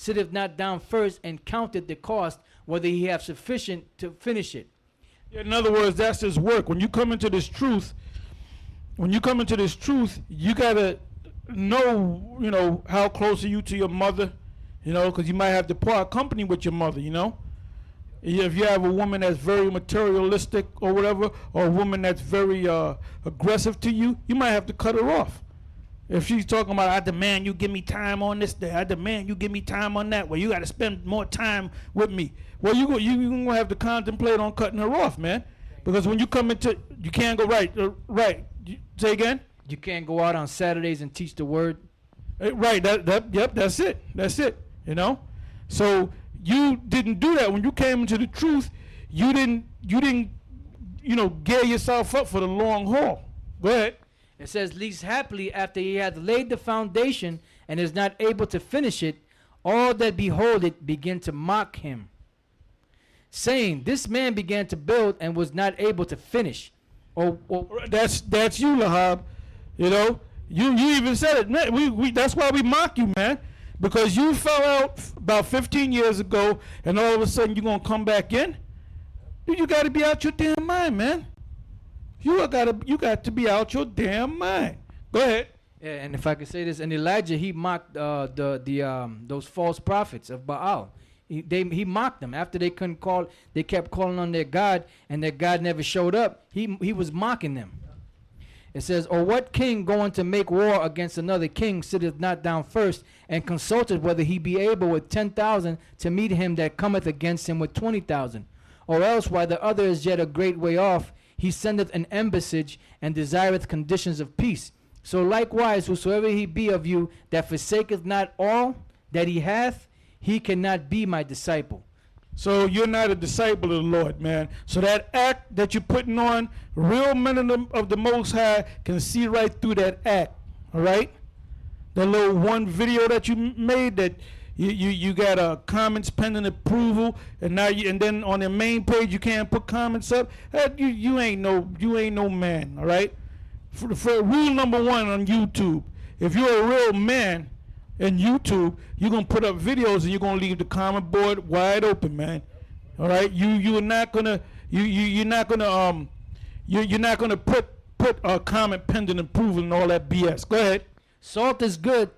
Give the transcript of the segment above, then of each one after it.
sitteth not down first and counteth the cost, whether he have sufficient to finish it. Yeah, in other words, that's his work. When you come into this truth, you gotta know, how close are you to your mother, because you might have to part company with your mother, If you have a woman that's very materialistic or whatever, or a woman that's very aggressive to you, you might have to cut her off. If she's talking about, I demand you give me time on this day, I demand you give me time on that, well, you got to spend more time with me. Well, you're going to have to contemplate on cutting her off, man. Because when you come into, you can't go right. Say again? You can't go out on Saturdays and teach the word. Right, yep, that's it. So you didn't do that. When you came into the truth, you didn't gear yourself up for the long haul. Go ahead. It says, least happily after he hath laid the foundation and is not able to finish it, all that behold it begin to mock him, saying, this man began to build and was not able to finish. That's you, Lahab. You even said it. Man, that's why we mock you, man. Because you fell out about 15 years ago, and all of a sudden you're going to come back in? You got to be out your damn mind, man. You got to be out your damn mind. Go ahead. Yeah, and if I could say this, and Elijah, he mocked those false prophets of Baal. He mocked them after they kept calling on their God, and their God never showed up. He was mocking them. It says, or what king going to make war against another king sitteth not down first and consulteth whether he be able with 10,000 to meet him that cometh against him with 20,000? Or else, while the other is yet a great way off, he sendeth an embassage and desireth conditions of peace. So likewise, whosoever he be of you that forsaketh not all that he hath, he cannot be my disciple. So you're not a disciple of the Lord, man. So that act that you're putting on, real men of the Most High can see right through that act, all right? The little one video that you made that you got comments pending approval, and now and then on the main page you can't put comments up. You ain't no man, all right? For rule number one on YouTube, if you're a real man in YouTube, you're gonna put up videos and you're gonna leave the comment board wide open, man. All right, you're not gonna put a comment pending approval and all that BS. Go ahead. Salt is good,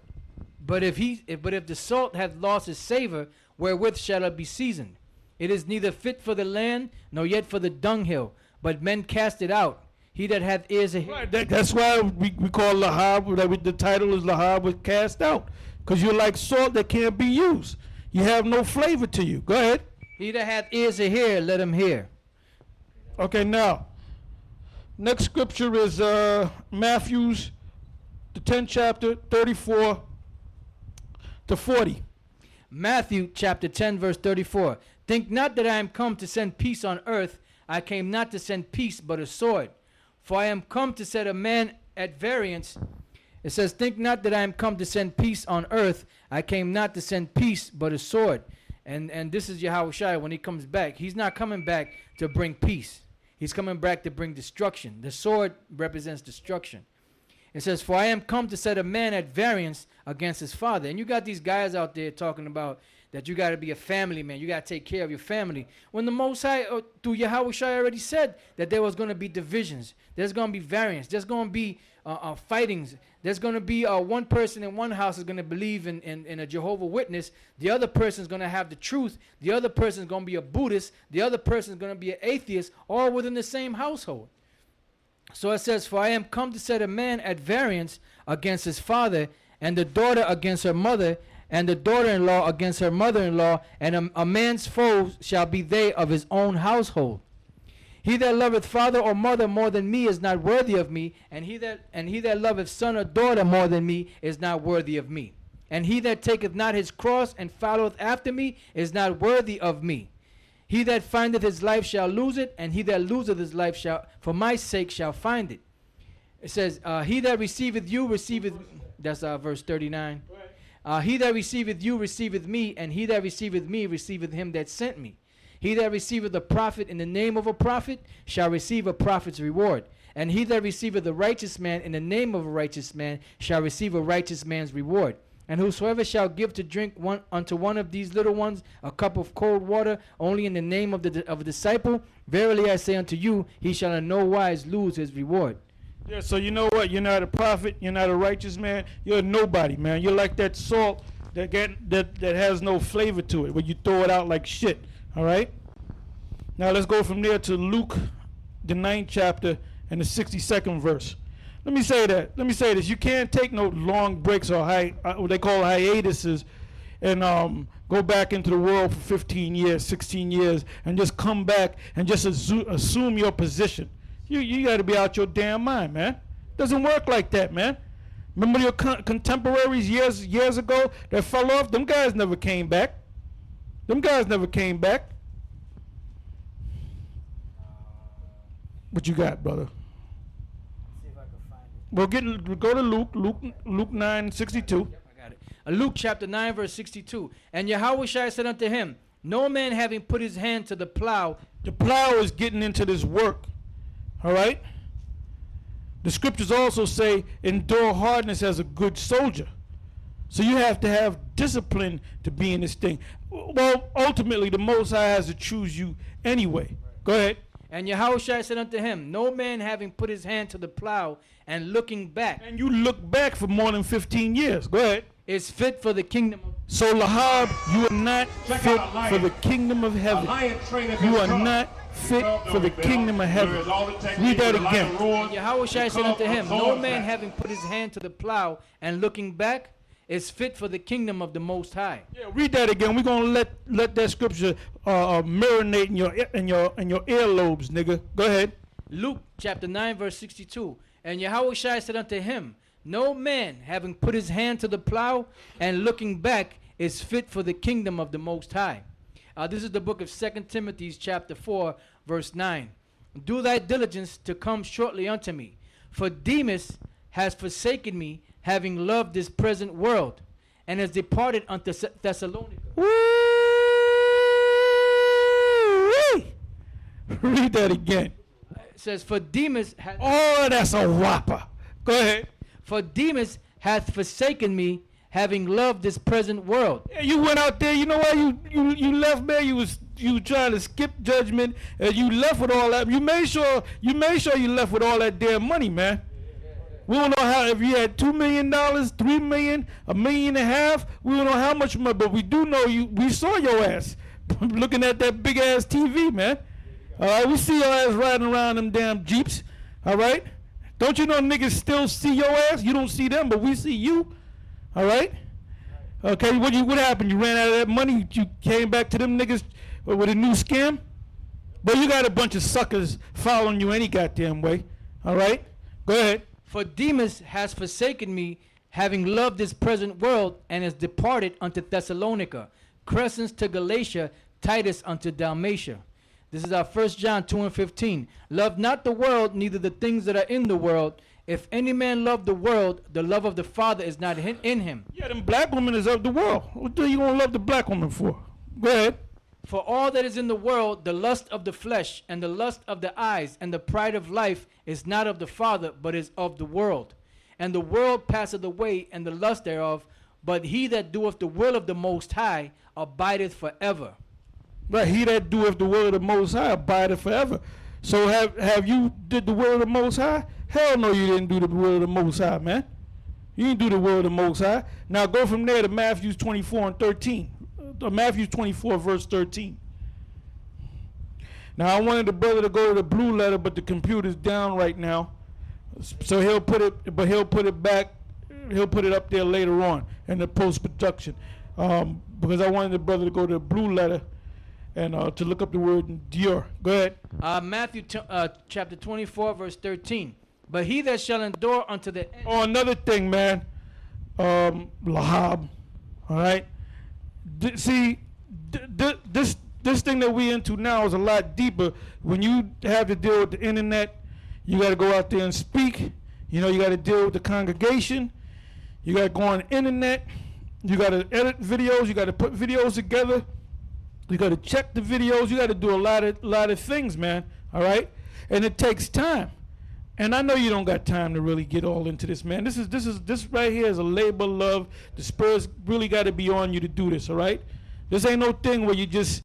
but if the salt hath lost its savor, wherewith shall it be seasoned? It is neither fit for the land, nor yet for the dunghill, but men cast it out. He that hath ears to hear. Right, that's why we call Lahab, the title is Lahab was cast out. Because you're like salt that can't be used. You have no flavor to you. Go ahead. He that hath ears to hear, let him hear. Okay, now, next scripture is Matthew's, the 10th chapter, 34 to 40. Matthew chapter 10, verse 34. Think not that I am come to send peace on earth. I came not to send peace, but a sword. For I am come to set a man at variance. It says, think not that I am come to send peace on earth. I came not to send peace, but a sword. And this is Yahushua when he comes back. He's not coming back to bring peace. He's coming back to bring destruction. The sword represents destruction. It says, for I am come to set a man at variance against his father. And you got these guys out there talking about that you got to be a family man. You got to take care of your family. When the Most High, through Yahushua, already said that there was going to be divisions. There's going to be variance. There's going to be fightings. There's going to be one person in one house is going to believe in a Jehovah Witness. The other person is going to have the truth. The other person is going to be a Buddhist. The other person is going to be an atheist, all within the same household. So it says, for I am come to set a man at variance against his father, and the daughter against her mother, and the daughter-in-law against her mother-in-law, and a man's foes shall be they of his own household. He that loveth father or mother more than me is not worthy of me, and he that loveth son or daughter more than me is not worthy of me. And he that taketh not his cross and followeth after me is not worthy of me. He that findeth his life shall lose it, and he that loseth his life shall, for my sake, shall find it. It says, he that receiveth you receiveth, that's verse 39. He that receiveth you receiveth me, and he that receiveth me receiveth him that sent me. He that receiveth a prophet in the name of a prophet shall receive a prophet's reward. And he that receiveth a righteous man in the name of a righteous man shall receive a righteous man's reward. And whosoever shall give to drink unto one of these little ones a cup of cold water, only in the name of a disciple, verily I say unto you, he shall in no wise lose his reward. Yeah, so you know what? You're not a prophet. You're not a righteous man. You're a nobody, man. You're like that salt that has no flavor to it, where you throw it out like shit. All right? Now let's go from there to Luke, the 9th chapter, and the 62nd verse. Let me say this. You can't take no long breaks or what they call hiatuses and go back into the world for 15 years, 16 years, and just come back and just assume your position. You got to be out your damn mind, man. Doesn't work like that, man. Remember your contemporaries years ago that fell off? Them guys never came back. What you got, brother? See if I can find it. Well, go to Luke 9:62. Yep, I got it. Luke chapter 9, verse 62. And Yahushua said unto him, no man having put his hand to the plow. The plow is getting into this work. All right? The scriptures also say, endure hardness as a good soldier. So you have to have discipline to be in this thing. Well, ultimately, the Most High has to choose you anyway. Go ahead. And Yahushua said unto him, no man having put his hand to the plow and looking back. And you look back for more than 15 years. Go ahead. Is fit for the kingdom of. So, Lahab, you are not fit for the kingdom of heaven. You are not fit for the kingdom of heaven. Read that again. And Yahushua said unto him, no man having put his hand to the plow and looking back is fit for the kingdom of the Most High. Yeah, read that again. We're gonna let that scripture marinate in your earlobes, nigga. Go ahead. Luke chapter 9, verse 62. And Yahushua said unto him, no man having put his hand to the plow and looking back is fit for the kingdom of the Most High. This is the book of 2 Timothy chapter 4, verse 9. Do thy diligence to come shortly unto me, for Demas has forsaken me, having loved this present world, and has departed unto Thessalonica. Read that again. It says, for Demas hath. Oh, that's a whopper. Go ahead. For Demas hath forsaken me, having loved this present world. Yeah, you went out there. You know why you left, man? You trying to skip judgment, and you left with all that. You made sure you left with all that damn money, man. We don't know how, if you had $2 million, $3 million, $1.5 million. We don't know how much money, but we do know we saw your ass looking at that big ass TV, man. All right, we see your ass riding around them damn Jeeps. All right, don't you know niggas still see your ass? You don't see them, but we see you. All right. Okay, what happened? You ran out of that money. You came back to them niggas with a new scam. But you got a bunch of suckers following you any goddamn way. All right, go ahead. For Demas has forsaken me, having loved this present world, and has departed unto Thessalonica, Crescens to Galatia, Titus unto Dalmatia. This is our 1 John 2 and 15. Love not the world, neither the things that are in the world. If any man love the world, the love of the Father is not in him. Yeah, them black women is of the world. What are you going to love the black woman for? Go ahead. For all that is in the world, the lust of the flesh, and the lust of the eyes, and the pride of life, is not of the Father, but is of the world. And the world passeth away, and the lust thereof, but he that doeth the will of the Most High abideth forever. Right, he that doeth the will of the Most High abideth forever. So have you did the will of the Most High? Hell no, you didn't do the will of the Most High, man. You didn't do the will of the Most High. Now go from there to Matthew 24 and 13. Matthew 24, verse 13. Now I wanted the brother to go to the blue letter, but the computer's down right now. So he'll put it back. He'll put it up there later on in the post-production. Because I wanted the brother to go to the blue letter and to look up the word endure. Go ahead. Matthew chapter 24, verse 13. But he that shall endure unto the end. Oh, another thing, man. Lahab. All right. This thing that we into now is a lot deeper. When you have to deal with the internet, you got to go out there and speak. You know, you got to deal with the congregation. You got to go on the internet. You got to edit videos. You got to put videos together. You got to check the videos. You got to do a lot of things, man. All right, and it takes time. And I know you don't got time to really get all into this, man. This right here is a labor of love. The Spirit's really got to be on you to do this, all right? This ain't no thing where you just